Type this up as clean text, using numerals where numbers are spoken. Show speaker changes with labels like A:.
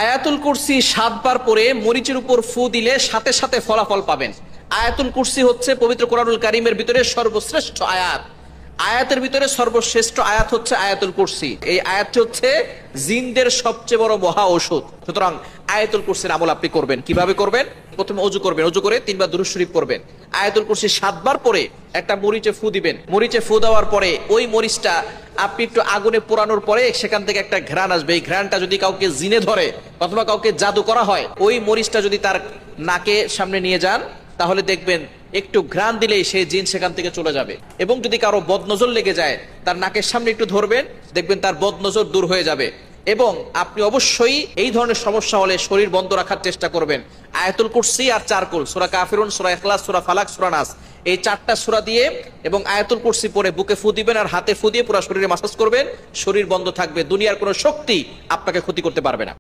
A: আয়াতুল কুরসি 7 বার পরে মরিচের উপর ফু দিলে সাথে সাথে ফলাফল পাবেন। আয়াতুল কুরসি হচ্ছে পবিত্র কোরআনুল কারীমের ভিতরে সর্বশ্রেষ্ঠ আয়াত। আয়াতের ভিতরে সর্বশ্রেষ্ঠ আয়াত হচ্ছে আয়াতুল কুরসি। এই আয়াতটি হচ্ছে জিনদের সবচেয়ে বড় মহা ঔষধ। সুতরাং আয়াতুল কুরসির আমল আপনি করবেন। কিভাবে করবেন? প্রথমে ওযু করবেন, ওযু করে 3 বার দুরূদ শরীফ পড়বেন। আয়াতুল কুরসি 7 বার পরে একটা মরিচে ফু দিবেন। মরিচে ফু দেওয়ার পরে ওই মরিচটা আপনি একটু আগুনে পোড়ানোর পরে সেখান থেকে একটা ঘ্রাণ আসবে। এই ঘ্রাণটা যদি কাউকে জিনে ধরে অথবা কাউকে জাদু করা হয়, ওই মরিচটা যদি তার নাকের সামনে নিয়ে যান, তাহলে দেখবেন একটু ঘ্রাণ দিলেই সেই জিন সেখান থেকে চলে যাবে। এবং যদি কারো বদনজর লেগে যায়, তার নাকের সামনে একটু ধরবেন, দেখবেন তার বদনজর দূর হয়ে যাবে। এবং আপনি অবশ্যই এই ধরনের সমস্যা হলে শরীর বন্ধ রাখার চেষ্টা করবেন। আয়াতুল কুরসি আর 4 কুল, সূরা কাফিরুন, সূরা ইখলাস, সূরা ফালাক, সূরা নাস, এই 4টা সূরা দিয়ে এবং আয়াতুল কুরসি পড়ে বুকে ফু দিবেন আর হাতে ফু দিয়ে পুরো শরীরে মাসাজ করবেন। শরীর বন্ধ থাকবে, দুনিয়ার কোনো শক্তি আপনাকে ক্ষতি করতে পারবে না।